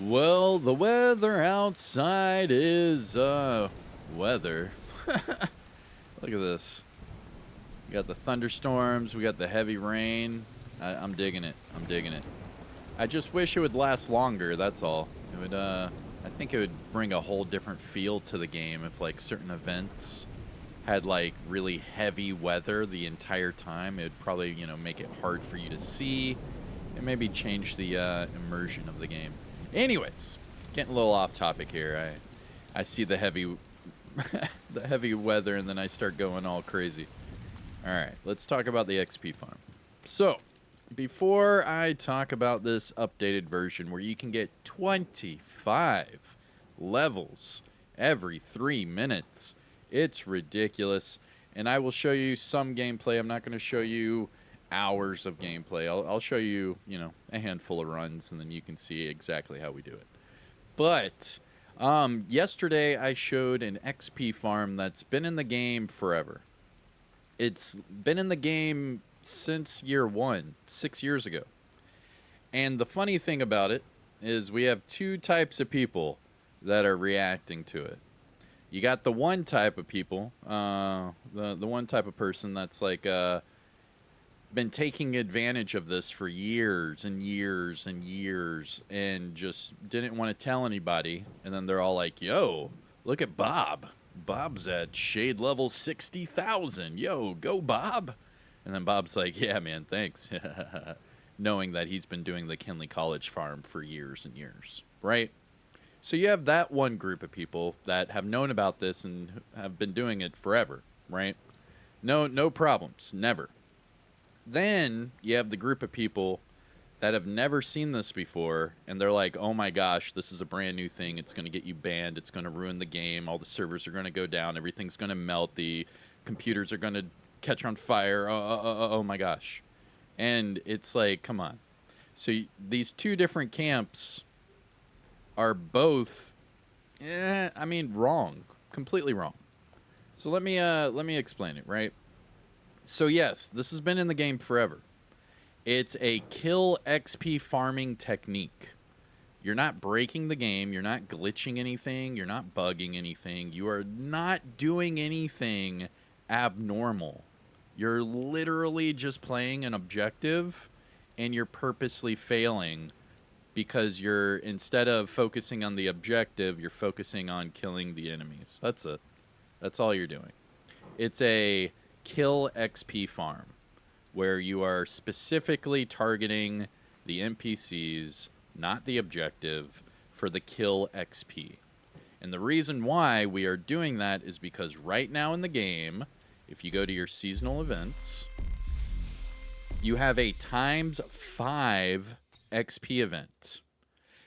Well, the weather outside is, weather. Look at this. We got the thunderstorms, we got the heavy rain. I'm digging it. I'm digging it. I just wish it would last longer, that's all. It would, I think it would bring a whole different feel to the game if, like, certain events had, like, really heavy weather the entire time. It would probably, make it hard for you to see and maybe change the, immersion of the game. Anyways, getting a little off topic here. I see the heavy the heavy weather and then I start going all crazy. All right, let's talk about the XP farm. So, before I talk about this updated version where you can get 25 levels every 3 minutes, it's ridiculous. And I will show you some gameplay. I'm not going to show you hours of gameplay. I'll show you, a handful of runs, and then you can see exactly how we do it. But yesterday I showed an XP farm that's been in the game forever. It's been in the game since year one, 6 years ago. And the funny thing about it is we have two types of people that are reacting to it. You got the one type of people, the one type of person that's like been taking advantage of this for years and years and years and just didn't want to tell anybody. And then they're all like, yo, look at Bob. Bob's at shade level 60,000. Yo, go Bob. And then Bob's like, yeah, man, thanks. Knowing that he's been doing the Kinley College farm for years and years, right? So you have that one group of people that have known about this and have been doing it forever, right? No problems, never. Then you have the group of people that have never seen this before, and they're like, oh my gosh, this is a brand new thing. It's going to get you banned. It's going to ruin the game. All the servers are going to go down. Everything's going to melt. The computers are going to catch on fire. Oh my gosh. And it's like, come on. So these two different camps are both, wrong. Completely wrong. So let me explain it, right? So yes, this has been in the game forever. It's a kill XP farming technique. You're not breaking the game, you're not glitching anything, you're not bugging anything, you are not doing anything abnormal. You're literally just playing an objective and you're purposely failing because you're, instead of focusing on the objective, you're focusing on killing the enemies. That's it. That's all you're doing. It's a kill XP farm where you are specifically targeting the NPCs, not the objective, for the kill XP. And the reason why we are doing that is because right now in the game, if you go to your seasonal events, you have a ×5 XP event.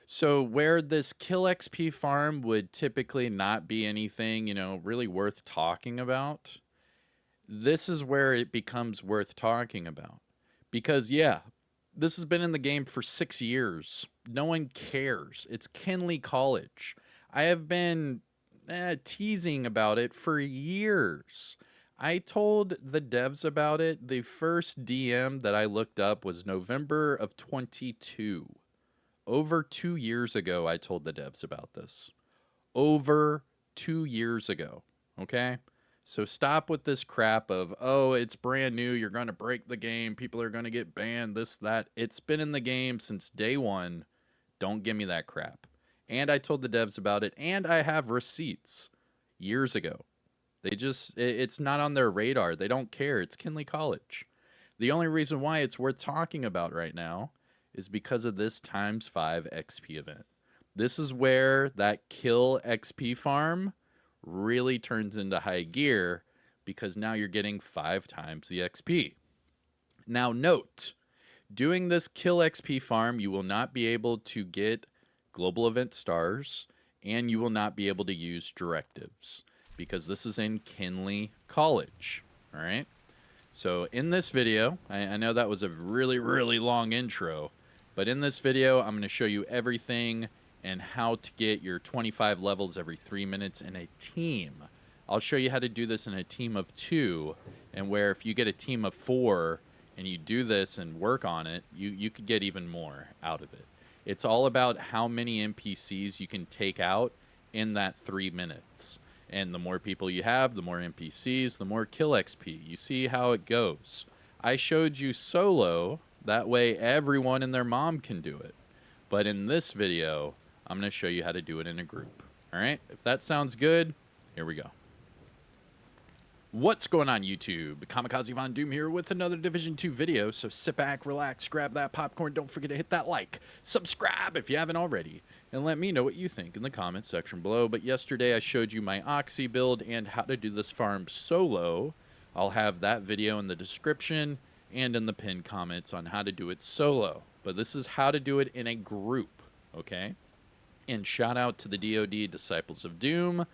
So where this kill XP farm would typically not be anything, really worth talking about, this is where it becomes worth talking about. Because, yeah, this has been in the game for 6 years. No one cares. It's Kinley College. I have been teasing about it for years. I told the devs about it. The first DM that I looked up was November of 22. Over 2 years ago, I told the devs about this. Over 2 years ago, okay? So stop with this crap of, oh, it's brand new, you're going to break the game, people are going to get banned, this, that. It's been in the game since day one. Don't give me that crap. And I told the devs about it, and I have receipts years ago. They just, it's not on their radar. They don't care. It's Kinley College. The only reason why it's worth talking about right now is because of this ×5 XP event. This is where that kill XP farm really turns into high gear because now you're getting 5 times the XP. Now note, doing this kill XP farm, you will not be able to get global event stars and you will not be able to use directives because this is in Kinley College. All right. So in this video, I know that was a really, really long intro, but in this video, I'm going to show you everything and how to get your 25 levels every 3 minutes in a team. I'll show you how to do this in a team of 2, and where if you get a team of 4 and you do this and work on it, you could get even more out of it. It's all about how many NPCs you can take out in that 3 minutes. And the more people you have, the more NPCs, the more kill XP. You see how it goes. I showed you solo, that way everyone and their mom can do it. But in this video, I'm going to show you how to do it in a group. All right? If that sounds good, here we go. What's going on, YouTube? Kamikazevondoom here with another Division 2 video. So sit back, relax, grab that popcorn. Don't forget to hit that like, subscribe if you haven't already, and let me know what you think in the comments section below. But yesterday I showed you my Oxy build and how to do this farm solo. I'll have that video in the description and in the pinned comments on how to do it solo. But this is how to do it in a group, okay? And shout out to the DoD Disciples of Doom,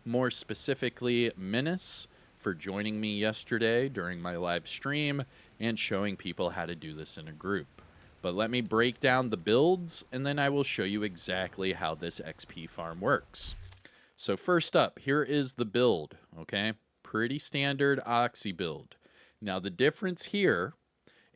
more specifically Menace, for joining me yesterday during my live stream and showing people how to do this in a group. But let me break down the builds, and then I will show you exactly how this XP farm works. So first up, here is the build, okay? Pretty standard Oxy build. Now the difference here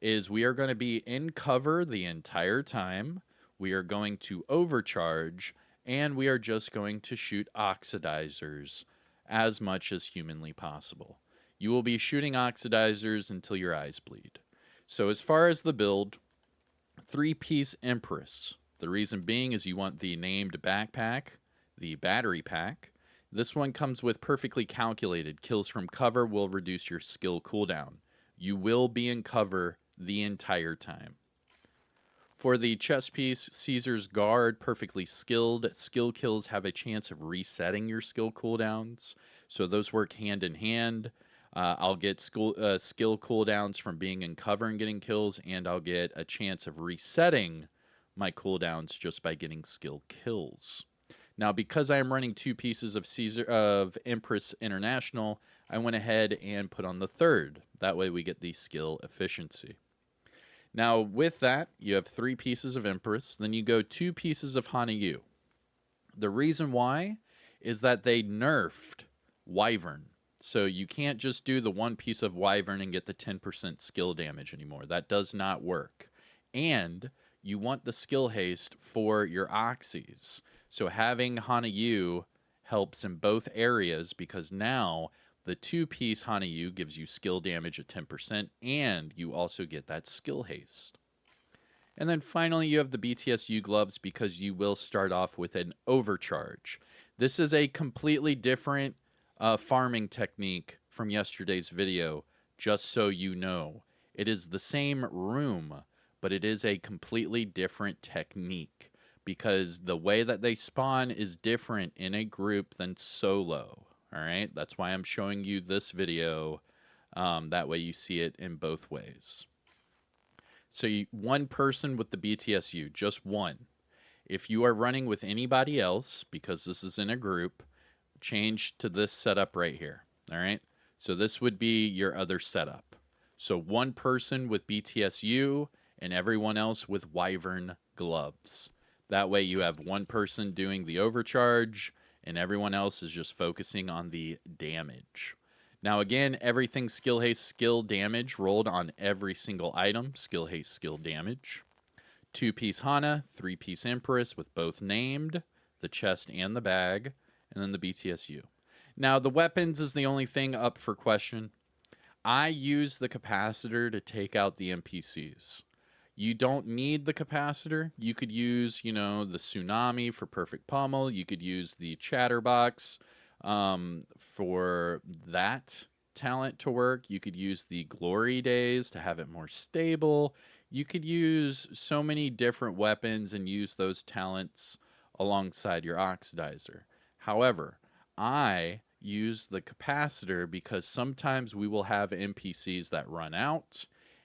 is we are going to be in cover the entire time. We are going to overcharge, and we are just going to shoot oxidizers as much as humanly possible. You will be shooting oxidizers until your eyes bleed. So as far as the build, 3-piece Empress. The reason being is you want the named backpack, the battery pack. This one comes with perfectly calculated. Kills from cover will reduce your skill cooldown. You will be in cover the entire time. For the chest piece, Caesar's Guard, perfectly skilled. Skill kills have a chance of resetting your skill cooldowns, so those work hand in hand. I'll get skill cooldowns from being in cover and getting kills, and I'll get a chance of resetting my cooldowns just by getting skill kills. Now, because I am running 2 pieces of Empress International, I went ahead and put on the 3rd. That way we get the skill efficiency. Now, with that, you have 3 pieces of Empress. Then you go 2 pieces of Hanayu. The reason why is that they nerfed Wyvern. So you can't just do the 1 piece of Wyvern and get the 10% skill damage anymore. That does not work. And you want the skill haste for your Oxys. So having Hanayu helps in both areas, because now the 2-piece Hanayu gives you skill damage at 10%, and you also get that skill haste. And then finally, you have the BTSU gloves, because you will start off with an overcharge. This is a completely different farming technique from yesterday's video, just so you know. It is the same room, but it is a completely different technique, because the way that they spawn is different in a group than solo. All right, that's why I'm showing you this video. That way you see it in both ways. So one person with the BTSU, just one. If you are running with anybody else, because this is in a group, change to this setup right here. All right, so this would be your other setup. So one person with BTSU and everyone else with Wyvern gloves. That way you have one person doing the overcharge, and everyone else is just focusing on the damage. Now again, everything skill haste, skill damage rolled on every single item. Skill haste, skill damage. 2-piece Hana, 3-piece Empress with both named, the chest and the bag, and then the BTSU. Now the weapons is the only thing up for question. I use the capacitor to take out the NPCs. You don't need the capacitor. You could use, the tsunami for perfect pommel. You could use the chatterbox for that talent to work. You could use the glory days to have it more stable. You could use so many different weapons and use those talents alongside your oxidizer. However, I use the capacitor because sometimes we will have NPCs that run out,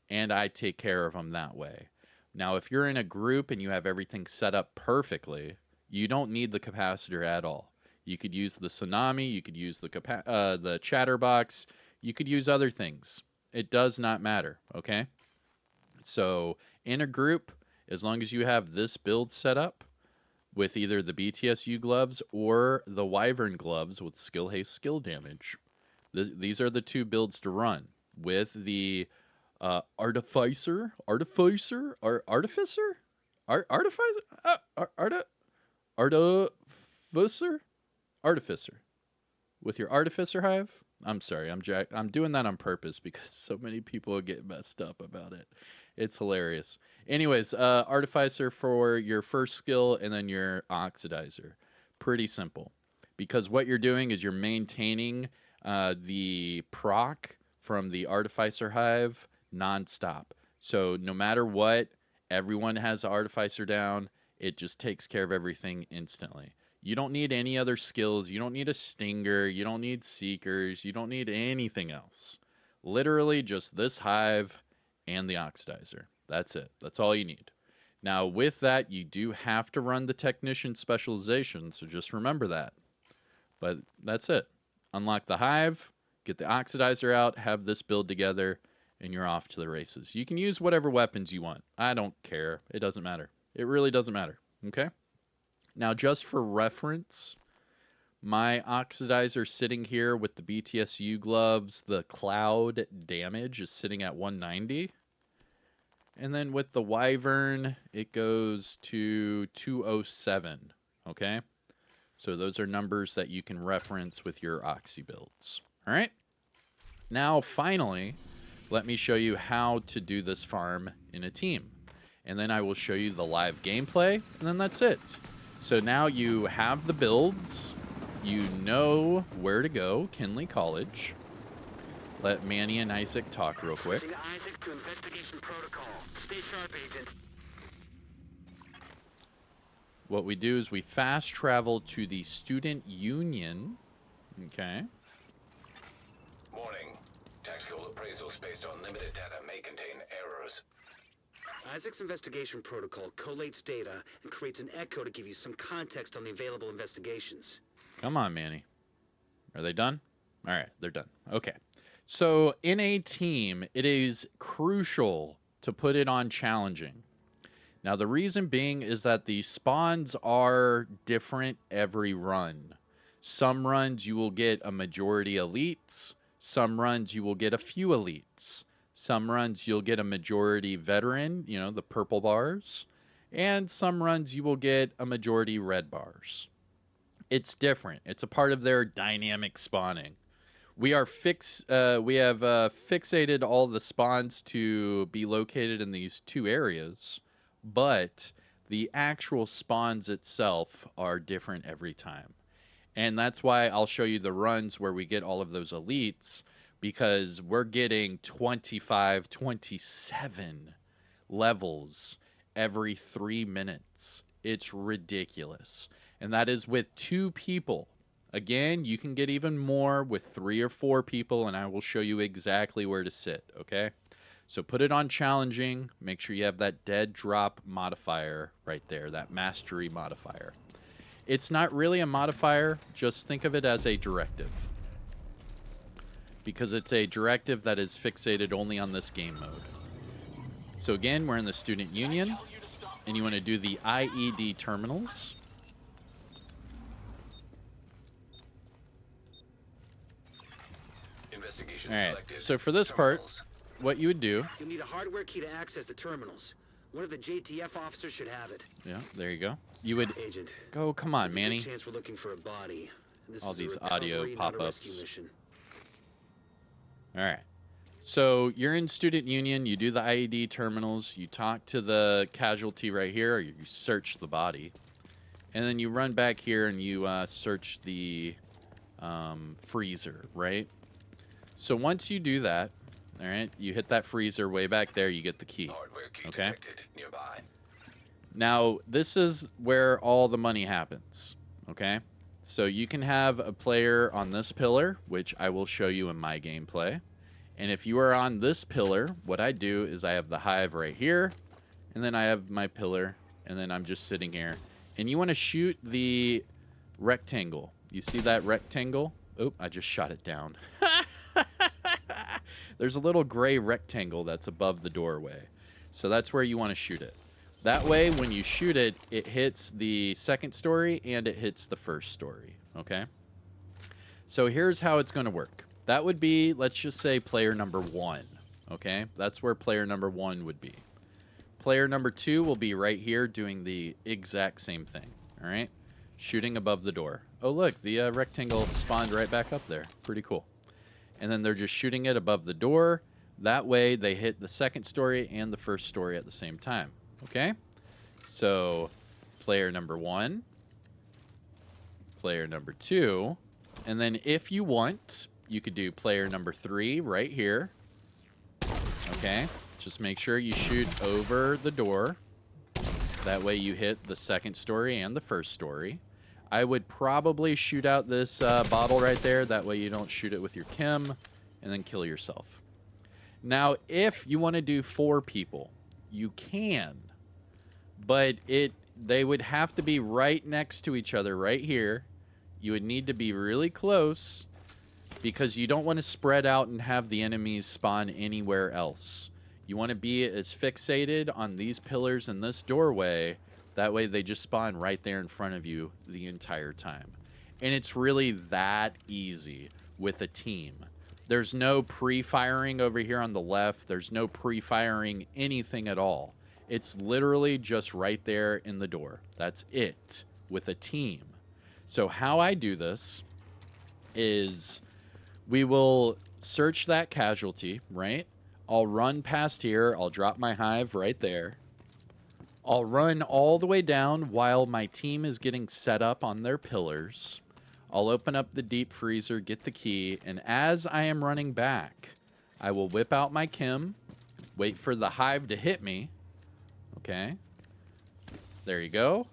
and I take care of them that way. Now, if you're in a group and you have everything set up perfectly, you don't need the capacitor at all. You could use the tsunami, you could use the chatterbox, you could use other things. It does not matter, okay? So, in a group, as long as you have this build set up with either the BTSU gloves or the Wyvern gloves with skill haste, skill damage, these are the 2 builds to run. With the Artificer, Artificer? Artificer? Artificer. With your Artificer Hive? I'm sorry, I'm doing that on purpose because so many people get messed up about it. It's hilarious. Anyways, Artificer for your first skill and then your Oxidizer. Pretty simple. Because what you're doing is you're maintaining the proc from the Artificer Hive nonstop. So no matter what, everyone has the Artificer down. It just takes care of everything instantly. You don't need any other skills. You don't need a Stinger. You don't need Seekers. You don't need anything else. Literally just this Hive and the Oxidizer. That's it. That's all you need. Now, with that, you do have to run the Technician specialization, so just remember that. But that's it. Unlock the Hive, get the Oxidizer out, have this build together, and you're off to the races. You can use whatever weapons you want. I don't care. It doesn't matter. It really doesn't matter. Okay? Now, just for reference, my Oxidizer sitting here with the BTSU gloves, the cloud damage is sitting at 190. And then with the Wyvern, it goes to 207. Okay? So those are numbers that you can reference with your Oxy builds. All right? Now, finally, let me show you how to do this farm in a team. And then I will show you the live gameplay, and then that's it. So now you have the builds. You know where to go, Kinley College. Let Manny and Isaac talk real quick. Isaac to investigation protocol. Stay sharp, Agent. What we do is we fast travel to the Student Union. Okay. Warning. Tactical appraisals based on limited data may contain errors. Isaac's investigation protocol collates data and creates an echo to give you some context on the available investigations. Come on, Manny. Are they done? All right, they're done. Okay. So in a team, it is crucial to put it on challenging. Now, the reason being is that the spawns are different every run. Some runs you will get a majority elites. Some runs you will get a few elites. Some runs you'll get a majority veteran, you know, the purple bars. And some runs you will get a majority red bars. It's different. It's a part of their dynamic spawning. We have fixated all the spawns to be located in these two areas, but the actual spawns itself are different every time. And that's why I'll show you the runs where we get all of those elites, because we're getting 25, 27 levels every 3 minutes. It's ridiculous. And that is with 2 people. Again, you can get even more with 3 or 4 people, and I will show you exactly where to sit, okay? So put it on challenging. Make sure you have that dead drop modifier right there, that mastery modifier. It's not really a modifier. Just think of it as a directive, because it's a directive that is fixated only on this game mode. So again, we're in the Student Union, and you want to do the IED terminals. All right, so for this part, what you would do... You'll need a hardware key to access the terminals. One of the JTF officers should have it. Yeah, there you go. You would... Agent. Go, come on, Manny. There's a good chance we're looking for a body. This All is a these recovery, audio not a pop-ups. rescue mission. All right. So you're in Student Union. You do the IED terminals. You talk to the casualty right here. Or you search the body. And then you run back here and you search the freezer, right? So once you do that, all right, you hit that freezer way back there, you get the key. Hardware key Okay. detected nearby. Now, this is where all the money happens, okay? So you can have a player on this pillar, which I will show you in my gameplay. And if you are on this pillar, what I do is I have the hive right here, and then I have my pillar, and then I'm just sitting here. And you want to shoot the rectangle. You see that rectangle? Oh, I just shot it down. There's a little gray rectangle that's above the doorway. So that's where you want to shoot it. That way, when you shoot it, it hits the second story and it hits the first story, okay? So here's how it's going to work. That would be, let's just say, player number 1, okay? That's where player number 1 would be. Player number 2 will be right here doing the exact same thing. All right? Shooting above the door. Oh, look, the rectangle spawned right back up there. Pretty cool. And then they're just shooting it above the door. That way they hit the second story and the first story at the same time. Okay? So, player number 1, player number 2, and then if you want, you could do player number 3 right here. Okay? Just make sure you shoot over the door. That way you hit the second story and the first story. I would probably shoot out this bottle right there. That way you don't shoot it with your chem and then kill yourself. Now, if you want to do 4 people, you can. But they would have to be right next to each other right here. You would need to be really close because you don't want to spread out and have the enemies spawn anywhere else. You want to be as fixated on these pillars and this doorway. That way they just spawn right there in front of you the entire time. And it's really that easy with a team. There's no pre-firing over here on the left. There's no pre-firing anything at all. It's literally just right there in the door. That's it with a team. So how I do this is we will search that casualty, right? I'll run past here. I'll drop my hive right there. I'll run all the way down while my team is getting set up on their pillars. I'll open up the deep freezer, get the key, and as I am running back, I will whip out my chem, wait for the hive to hit me. Okay. There you go.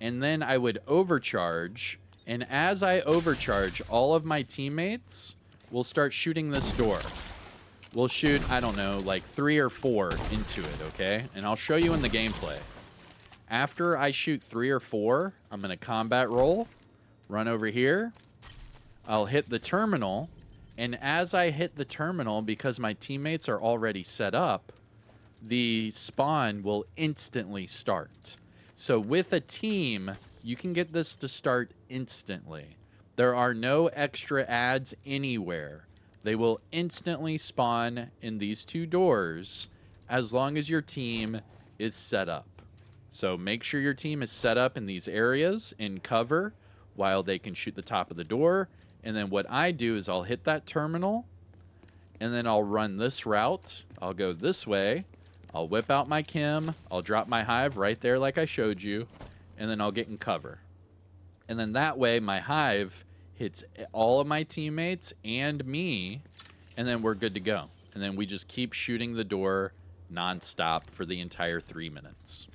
And then I would overcharge, and as I overcharge, all of my teammates will start shooting this door. We'll shoot, I don't know, like 3 or 4 into it, okay? And I'll show you in the gameplay. After I shoot 3 or 4, I'm going to combat roll, run over here. I'll hit the terminal, and as I hit the terminal, because my teammates are already set up, the spawn will instantly start. So with a team, you can get this to start instantly. There are no extra ads anywhere. They will instantly spawn in these 2 doors as long as your team is set up. So make sure your team is set up in these areas in cover while they can shoot the top of the door. And then what I do is I'll hit that terminal, and then I'll run this route. I'll go this way. I'll whip out my chem. I'll drop my hive right there like I showed you, and then I'll get in cover. And then that way my hive hits all of my teammates and me, and then we're good to go. And then we just keep shooting the door nonstop for the entire 3 minutes.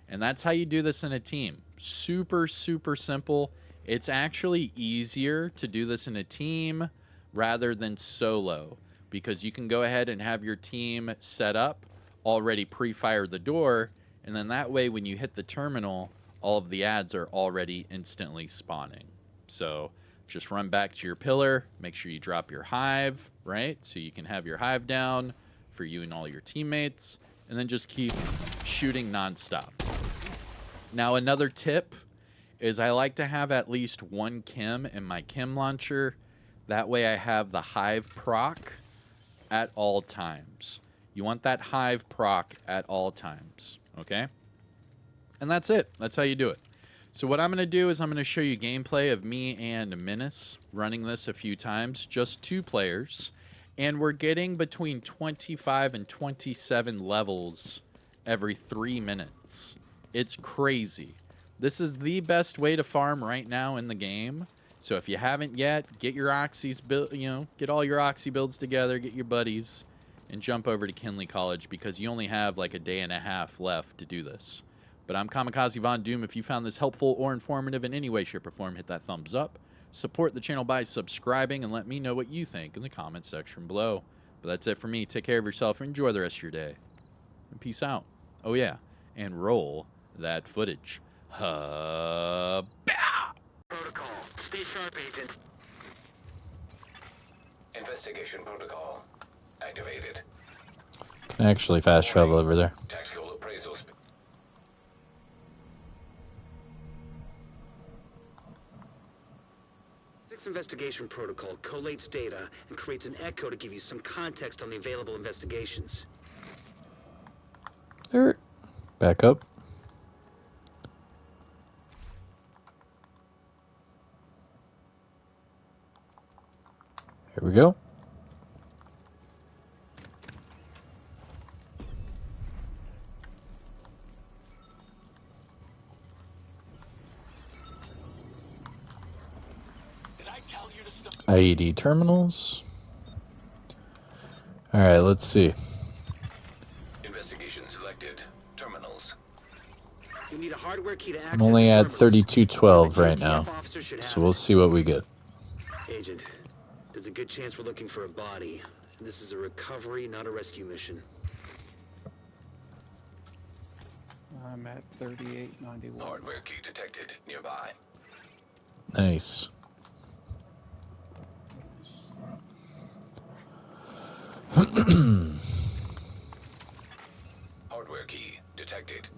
And that's how you do this in a team. Super, super simple. It's actually easier to do this in a team rather than solo, because you can go ahead and have your team set up, already pre-fire the door, and then that way when you hit the terminal, all of the ads are already instantly spawning. So just run back to your pillar, make sure you drop your hive, right? So you can have your hive down for you and all your teammates, and then just keep shooting nonstop. Now, another tip is I like to have at least 1 chem in my chem launcher. That way I have the hive proc at all times. You want that hive proc at all times, okay? And that's it. That's how you do it. So what I'm going to do is I'm going to show you gameplay of me and Menace running this a few times, just 2 players. And we're getting between 25 and 27 levels every 3 minutes. It's crazy. This is the best way to farm right now in the game. So if you haven't yet, get your Oxys build, get all your Oxy builds together, get your buddies, and jump over to Kinley College, because you only have like a day and a half left to do this. But I'm Kamikazevondoom. If you found this helpful or informative in any way, shape, or form, hit that thumbs up. Support the channel by subscribing, and let me know what you think in the comment section below. But that's it for me. Take care of yourself and enjoy the rest of your day. And peace out. Oh yeah, and roll that footage. Protocol. Stay sharp, Agent. Investigation protocol activated. Can actually fast travel over there. Tactical appraisals. Investigation protocol collates data and creates an echo to give you some context on the available investigations. back up. Here we go. IED terminals. Alright, let's see. Investigation selected. Terminals. You need a hardware key to access I'm only the at terminals. 3212 The right JTF now. officer should have So we'll it. see what we get. Agent, there's a good chance we're looking for a body. This is a recovery, not a rescue mission. I'm at 3891. Hardware key detected nearby. Nice. Hardware key detected.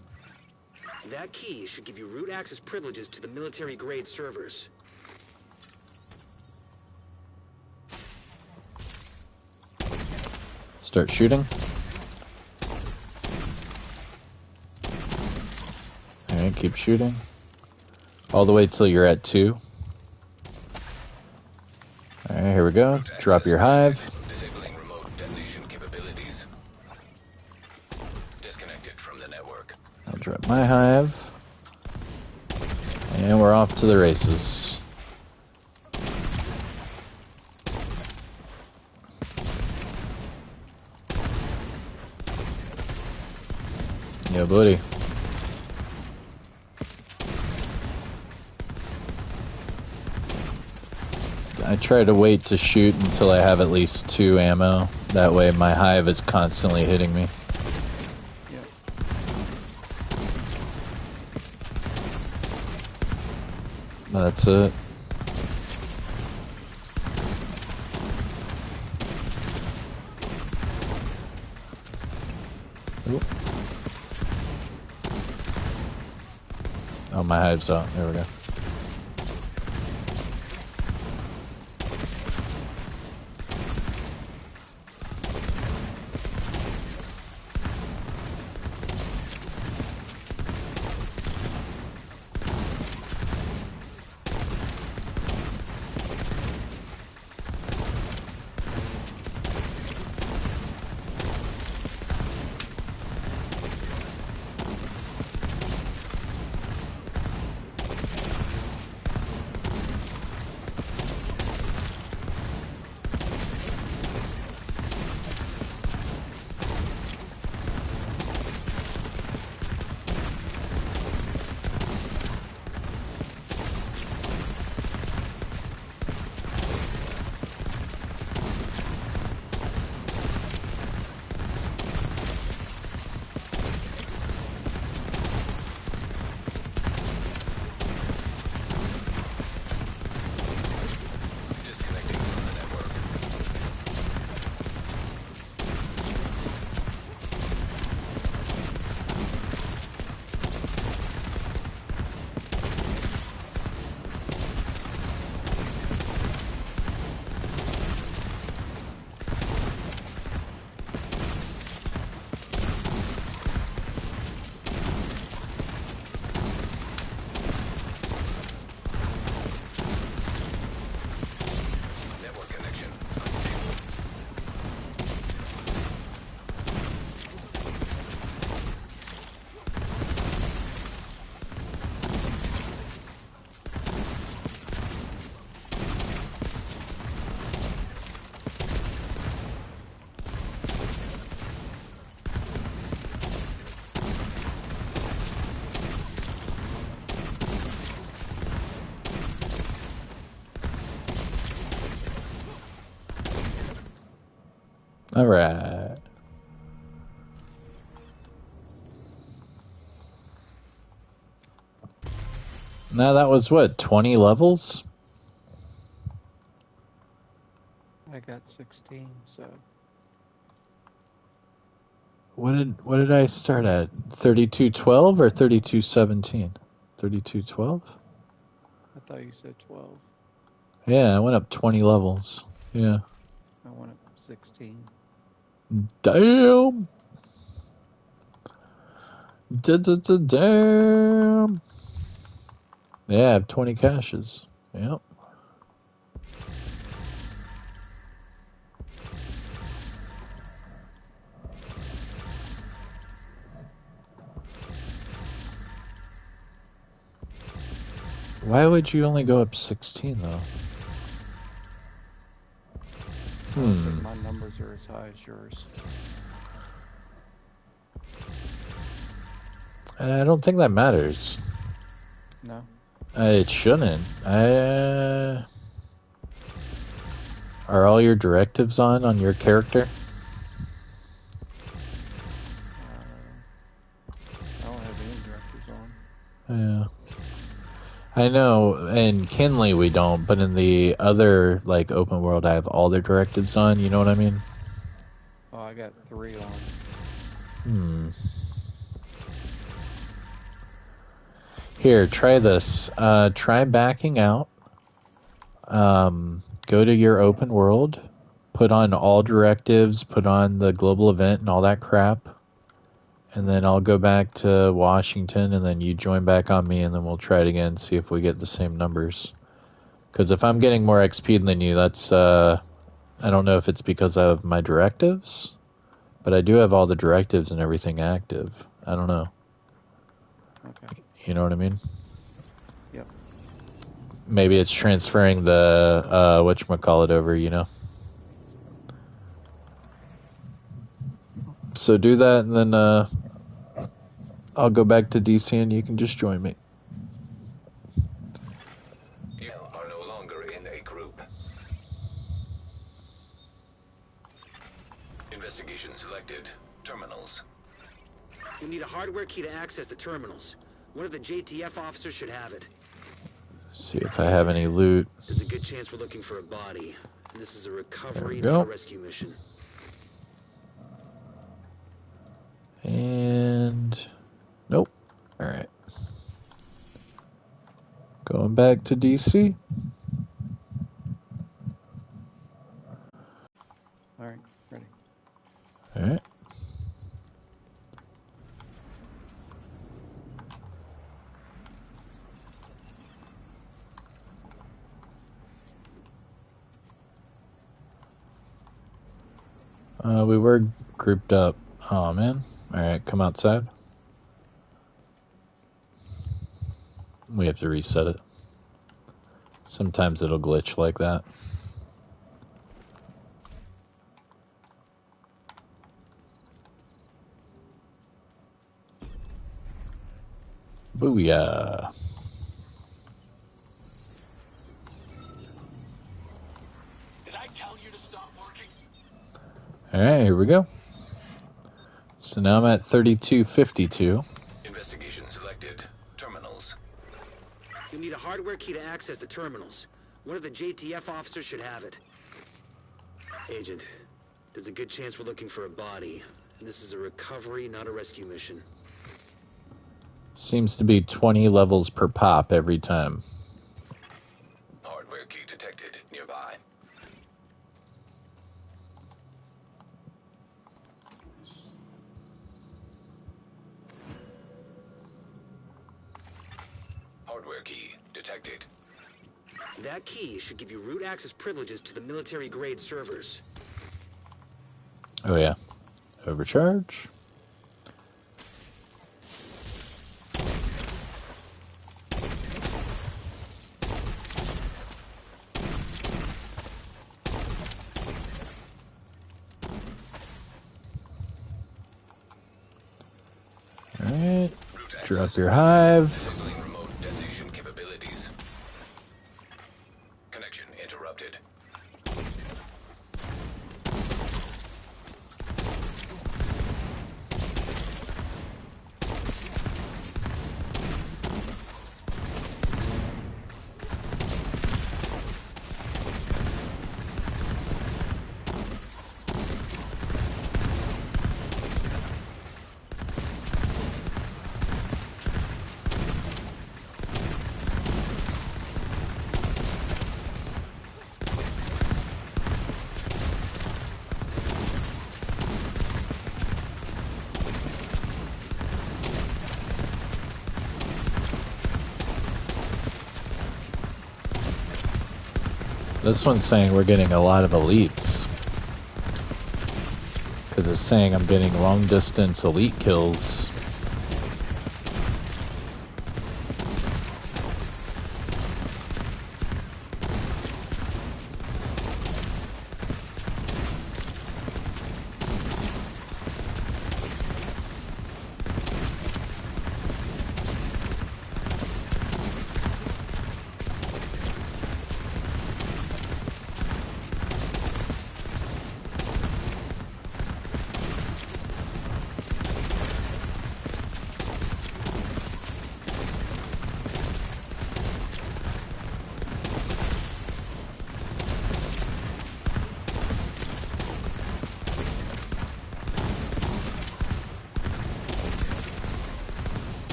That key should give you root access privileges to the military-grade servers. Start shooting. Alright, keep shooting. All the way till you're at 2. Alright, here we go. Drop your hive. Disabling remote detonation capabilities. Disconnected from the network. I'll drop my hive. And we're off to the races. Yeah, buddy. I try to wait to shoot until I have at least 2 ammo. That way my hive is constantly hitting me. Yep. That's it. Oop. Oh, my hive's out. There we go. Disconnecting from the network. Network connection unstable. Alright. Now that was what, 20 levels? I got 16, so What did I start at? 3212 or 3217? 3212? I thought you said 12. Yeah, I went up 20 levels. Yeah. I went up 16. Damn. Damn. Yeah, I have 20 caches. Yep. Why would you only go up 16 though? I don't think my numbers are as high as yours. I don't think that matters. No? It shouldn't. Are all your directives on your character? I don't have any directives on. Yeah. I know, in Kinley we don't, but in the other, like, open world I have all the directives on, you know what I mean? Oh, I got 3 on. Here, try this. Try backing out. Go to your open world. Put on all directives, put on the global event and all that crap. And then I'll go back to Washington, and then you join back on me, and then we'll try it again, see if we get the same numbers. Because if I'm getting more XP than you, that's, I don't know if it's because of my directives, but I do have all the directives and everything active. I don't know. Okay. You know what I mean? Yep. Maybe it's transferring the, whatchamacallit over, you know? So do that, and then, I'll go back to DC, and you can just join me. You are no longer in a group. Investigation selected. Terminals. You'll need a hardware key to access the terminals. One of the JTF officers should have it. See if I have any loot. There's a good chance we're looking for a body. And this is a recovery, There we not a go. rescue mission. And nope. Alright. Going back to DC. Alright, ready. Alright. We were grouped up. Oh man. Alright, come outside. We have to reset it. Sometimes it'll glitch like that. Booyah. Did I tell you to stop working? Alright, here we go. So now I'm at 3252. Investigation selected. Terminals. You'll need a hardware key to access the terminals. One of the JTF officers should have it. Agent, there's a good chance we're looking for a body. And this is a recovery, not a rescue mission. Seems to be 20 levels per pop every time. Hardware key detected nearby. Hardware key detected. That key should give you root access privileges to the military-grade servers. Oh yeah. Overcharge. Alright. Drop your hive. Disabling remote detonation capabilities. Connection interrupted. This one's saying we're getting a lot of elites. Because it's saying I'm getting long distance elite kills.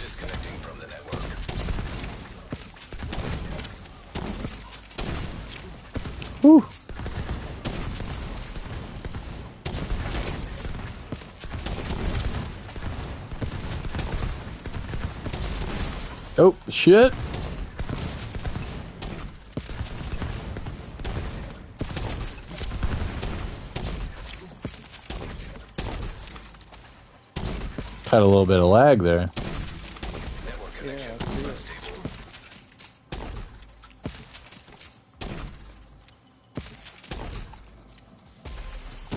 Disconnecting from the network. Whew. Oh, shit. Had a little bit of lag there. Network connection unstable.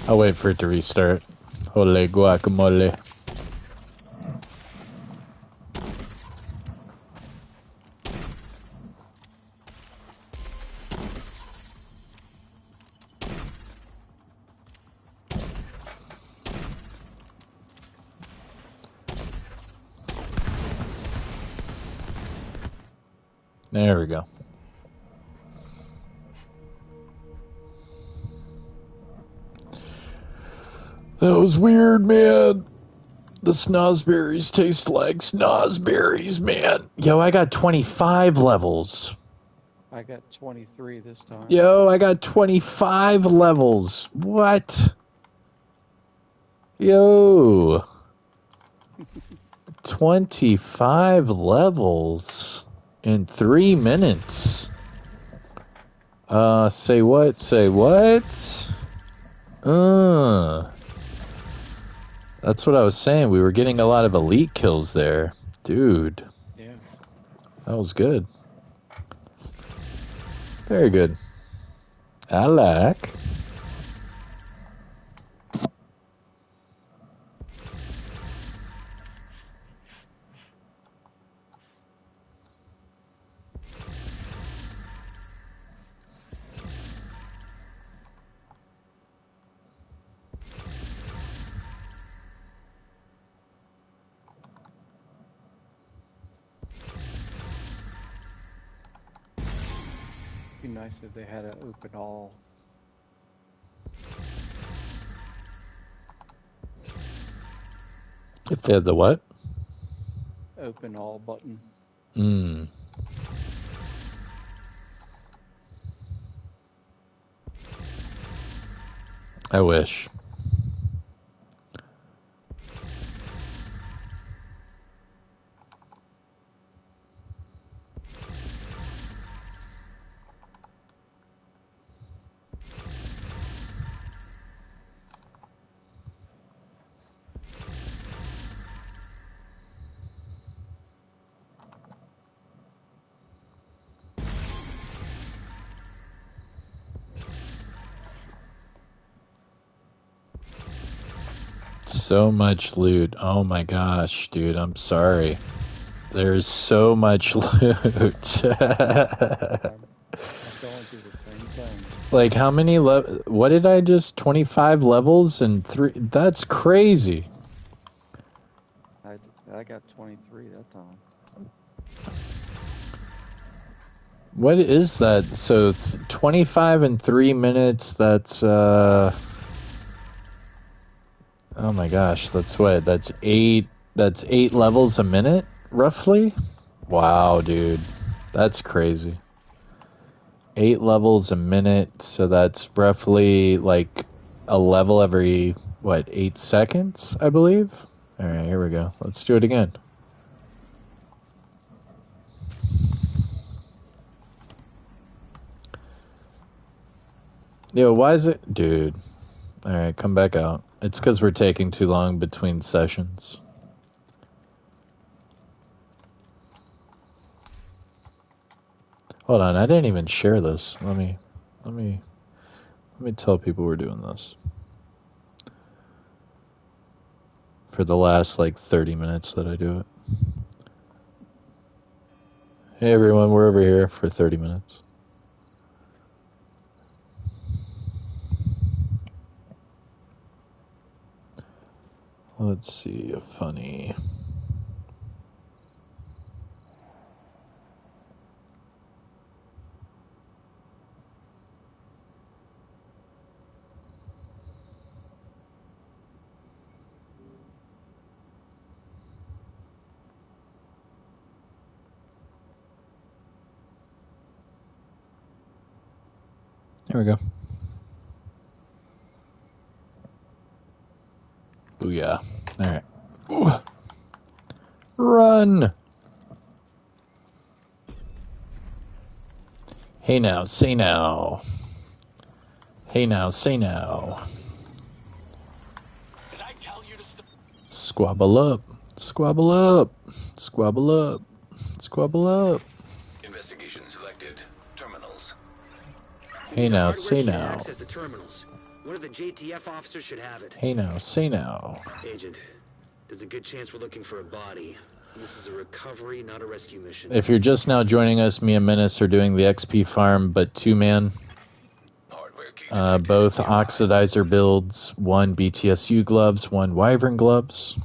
I'll wait for it to restart. Holy guacamole. There we go. That was weird, man. The snozberries taste like snozberries, man. Yo, I got 25 levels. I got 23 this time. Yo, I got 25 levels. What? Yo. 25 levels in 3 minutes. Say what? Say what? That's what I was saying. We were getting a lot of elite kills there. Dude. Yeah. That was good. Very good. I like. Be nice if they had an open all. If they had the what? Open all button. I wish. So much loot. Oh my gosh, dude, I'm sorry. There's so much loot. I'm going through the same thing. Like, how many what did I just 25 levels and 3? That's crazy. I got 23 that time. What is that? So 25 in 3 minutes, that's oh my gosh, that's what? That's 8 levels a minute roughly? Wow, dude. That's crazy. 8 levels a minute, so that's roughly like a level every, what, 8 seconds, I believe? Alright, here we go. Let's do it again. Yo, why is it... Dude. Alright, come back out. It's because we're taking too long between sessions. Hold on, I didn't even share this. Let me tell people we're doing this. For the last, like, 30 minutes that I do it. Hey everyone, we're over here for 30 minutes. Let's see, a funny... There we go. Booyah. Alright. Ooh. Run! Hey now, say now. Hey now, say now. Did I tell you to stop? Squabble up. Squabble up. Squabble up. Squabble up. Investigation selected. Terminals. Hey now, Hardware say key to now. access the terminals. One of the JTF officers should have it. Hey now, say now. Agent, there's a good chance we're looking for a body. This is a recovery, not a rescue mission. If you're just now joining us, me and Menace are doing the XP farm, but 2-man. Hardware key detected. Both Nearby. oxidizer builds, 1 BTSU gloves, 1 Wyvern gloves.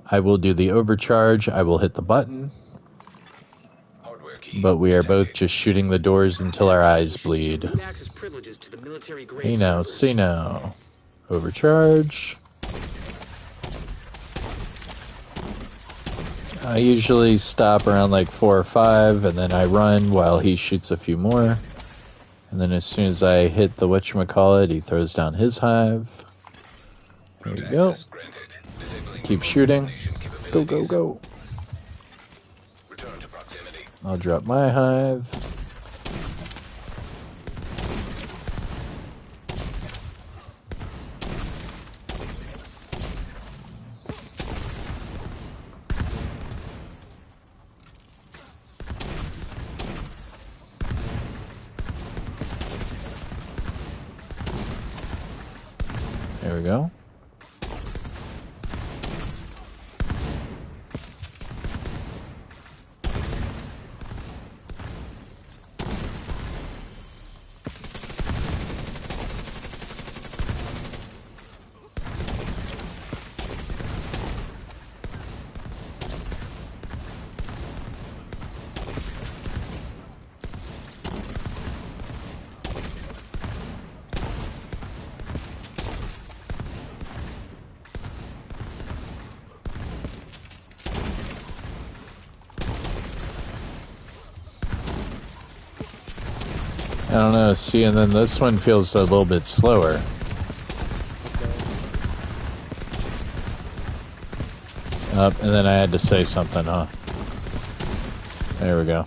I will do the overcharge, I will hit the button, Hardware key but we are both detected. just shooting the doors until our eyes bleed. Root access privileges to the military grade Hey now, servers. say now. Overcharge. I usually stop around like 4 or 5, and then I run while he shoots a few more. And then as soon as I hit the whatchamacallit, he throws down his hive. There Root you go. access granted. Disabling Keep remote shooting. elimination Go, go, capabilities. go. Return to proximity. I'll drop my hive. There we go. I don't know, see, and then this one feels a little bit slower. And then I had to say something, huh? There we go.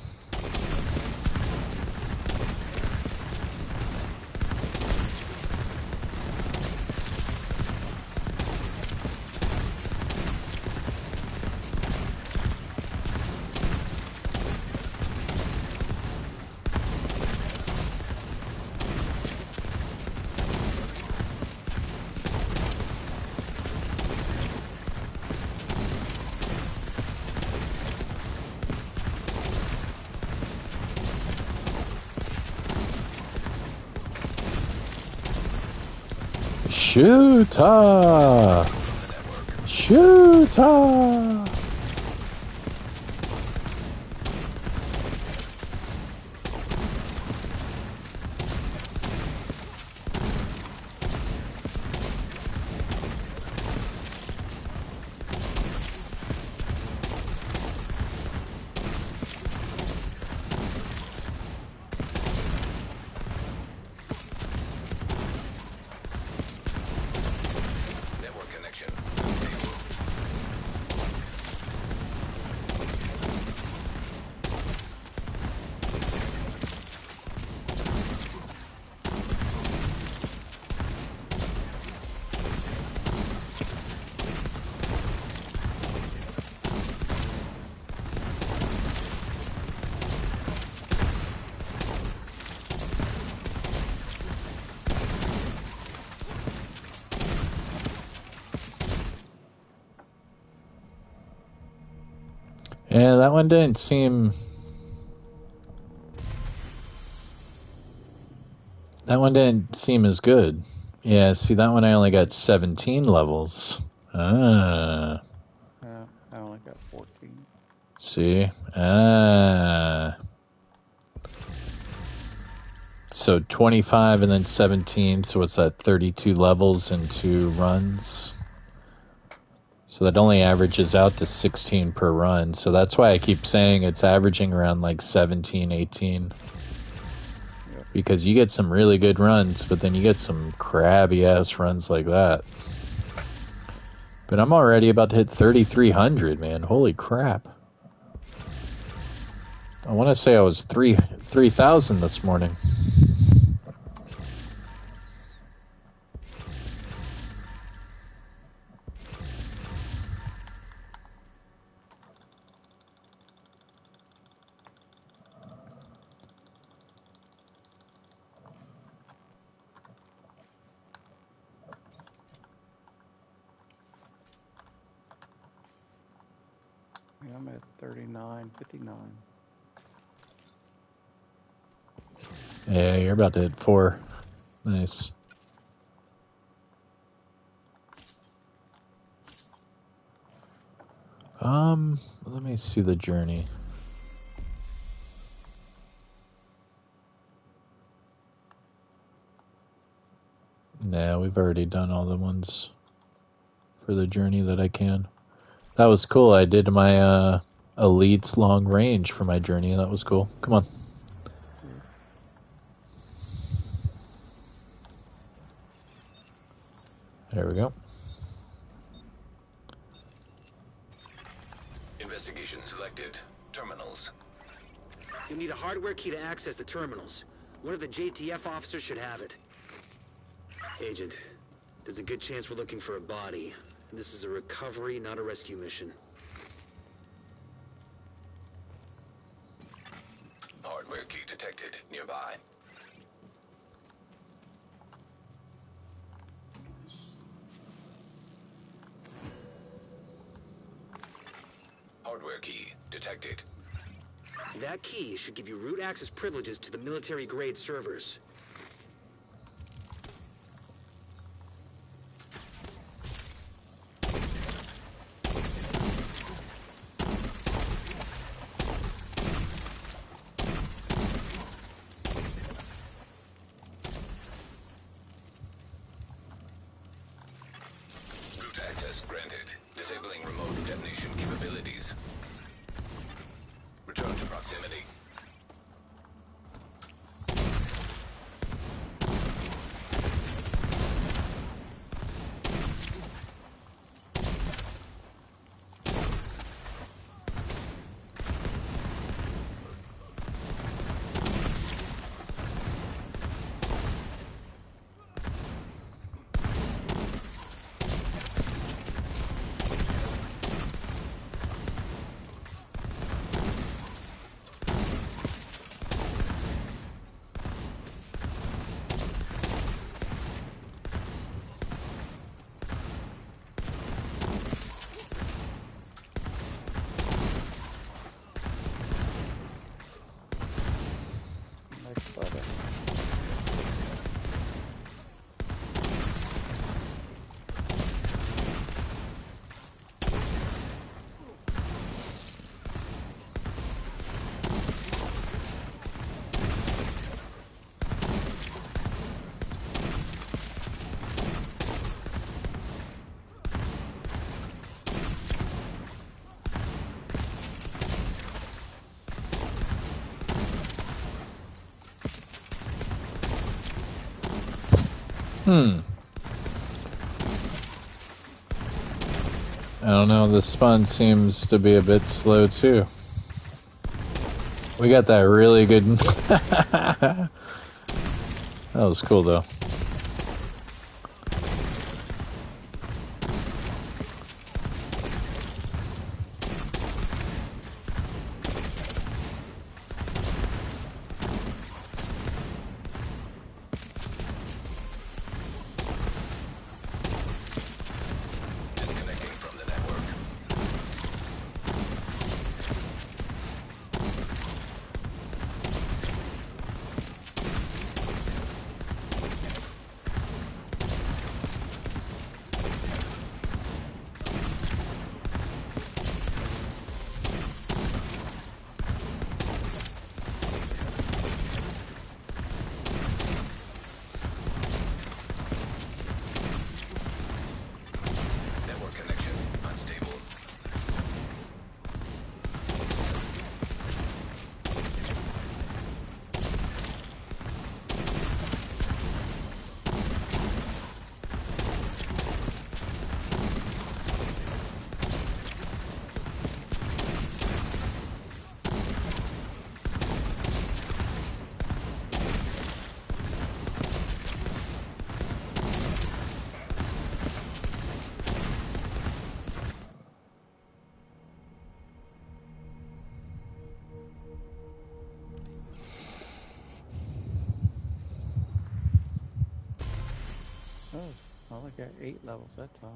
Shoota! Shoota! that one didn't seem... That one didn't seem as good. Yeah, see, that one I only got 17 levels. Ah. Yeah, I only got 14. See? Ah. So 25 and then 17, so what's that, 32 levels and 2 runs? So that only averages out to 16 per run. So that's why I keep saying it's averaging around like 17, 18. Yep. Because you get some really good runs, but then you get some crabby ass runs like that. But I'm already about to hit 3,300, man. Holy crap. I want to say I was 3,000 this morning. Yeah, I'm at 39, 59. Yeah, you're about to hit 4. Nice. Let me see the journey. Nah, we've already done all the ones for the journey that I can. That was cool. I did my elites long range for my journey. That was cool. Come on. There we go. Investigation selected. Terminals. You'll need a hardware key to access the terminals. One of the JTF officers should have it. Agent, there's a good chance we're looking for a body. This is a recovery, not a rescue mission. Hardware key detected nearby. Hardware key detected. That key should give you root access privileges to the military-grade servers. Root access granted. Disabling remote detonation capabilities. Return to proximity. Nice button. I don't know, the spawn seems to be a bit slow too. We got that really good... That was cool though. Disconnecting from the network. Oh, I only got 8 levels that time.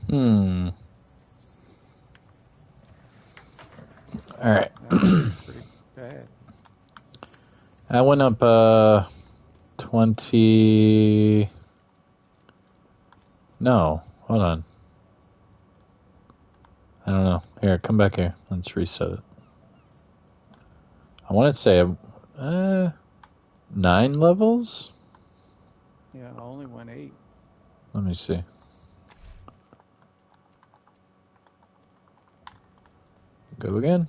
Hmm. All right. That was pretty bad. I went up 20. No, hold on. I don't know. Here, come back here. Let's reset it. I want to say 9 levels? Yeah, I only went 8. Let me see. Go again.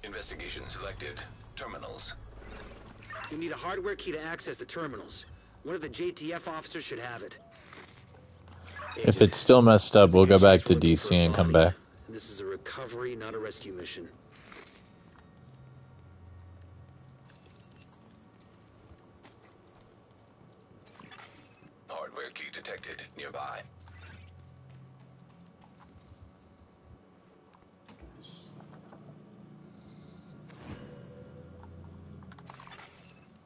Investigation selected. Terminals. You need a hardware key to access the terminals. One of the JTF officers should have it. If Agent, it's still messed up, there's a we'll good go back chance to we're looking DC for a and come body. back. This is a recovery, not a rescue mission. Hardware key detected nearby.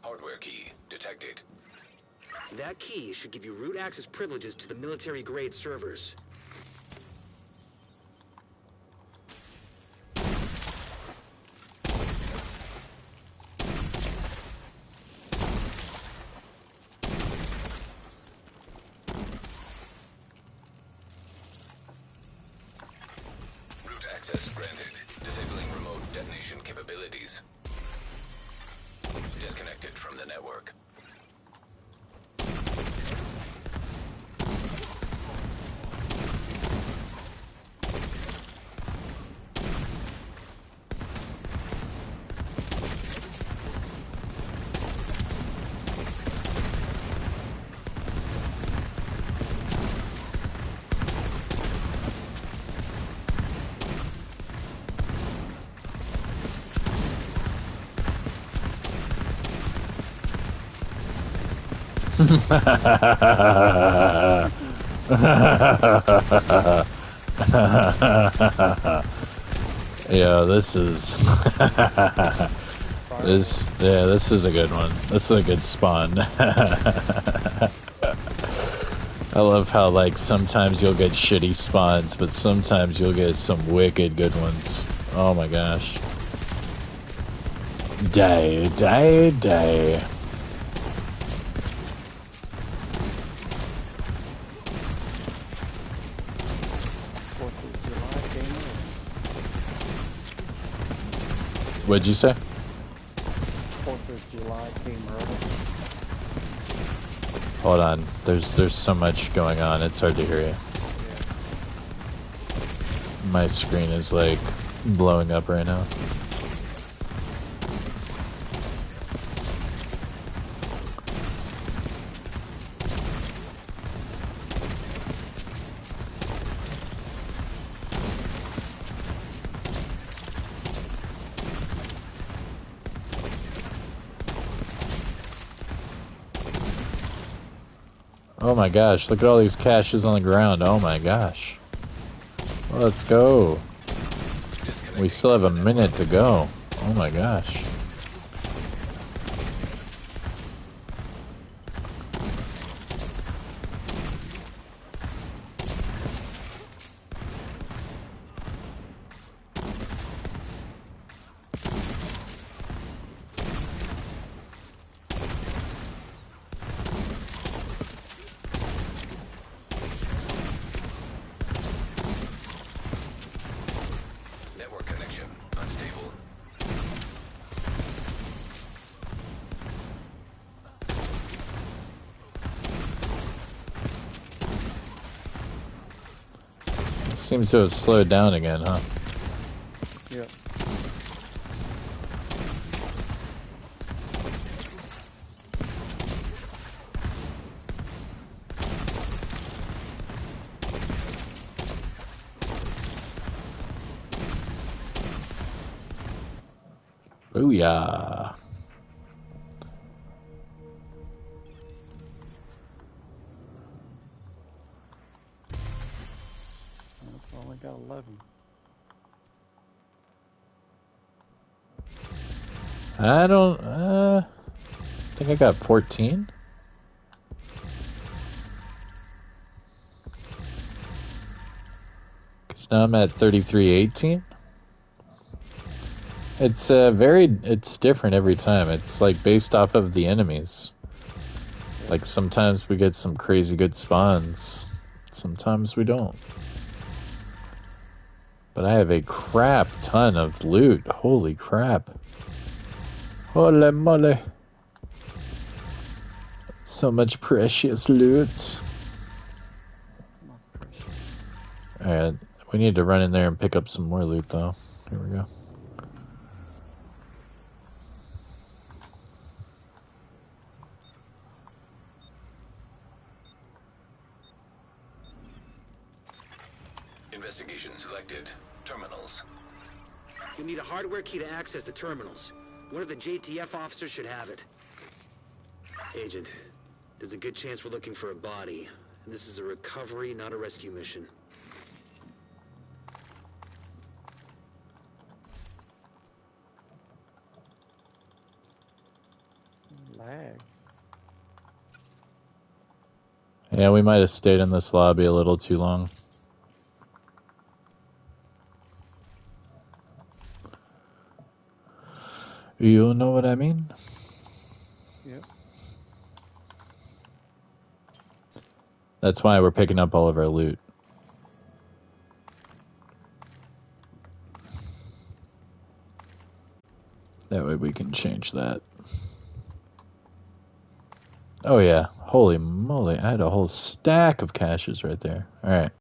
Hardware key detected. That key should give you root access privileges to the military-grade servers. Root access granted. Disabling remote detonation capabilities. Disconnected from the network. Yeah, this is this is a good one. This is a good spawn. I love how like sometimes you'll get shitty spawns, but sometimes you'll get some wicked good ones. Oh my gosh. Die, die, die. Fourth of July came early. What'd you say? 4th of July came early. Hold on. There's so much going on. It's hard to hear you. My screen is like blowing up right now. Oh my gosh, look at all these caches on the ground. Oh my gosh. Let's go. We still have a minute to go. Oh my gosh. Network connection unstable. Seems to have slowed down again, huh? Yep. Booyah. I've only got 11. I don't, think I got 14. Cause now I'm at 3318. It's it's different every time. It's like based off of the enemies. Like sometimes we get some crazy good spawns. Sometimes we don't. But I have a crap ton of loot. Holy crap. Holy moly. So much precious loot. Not precious. Alright, we need to run in there and pick up some more loot though. Here we go. Investigation selected. Terminals. You'll need a hardware key to access the terminals. One of the JTF officers should have it. Agent, there's a good chance we're looking for a body. And this is a recovery, not a rescue mission. Lag. Yeah, we might have stayed in this lobby a little too long. You know what I mean? Yep. That's why we're picking up all of our loot. That way we can change that. Oh yeah, holy moly, I had a whole stack of caches right there. Alright.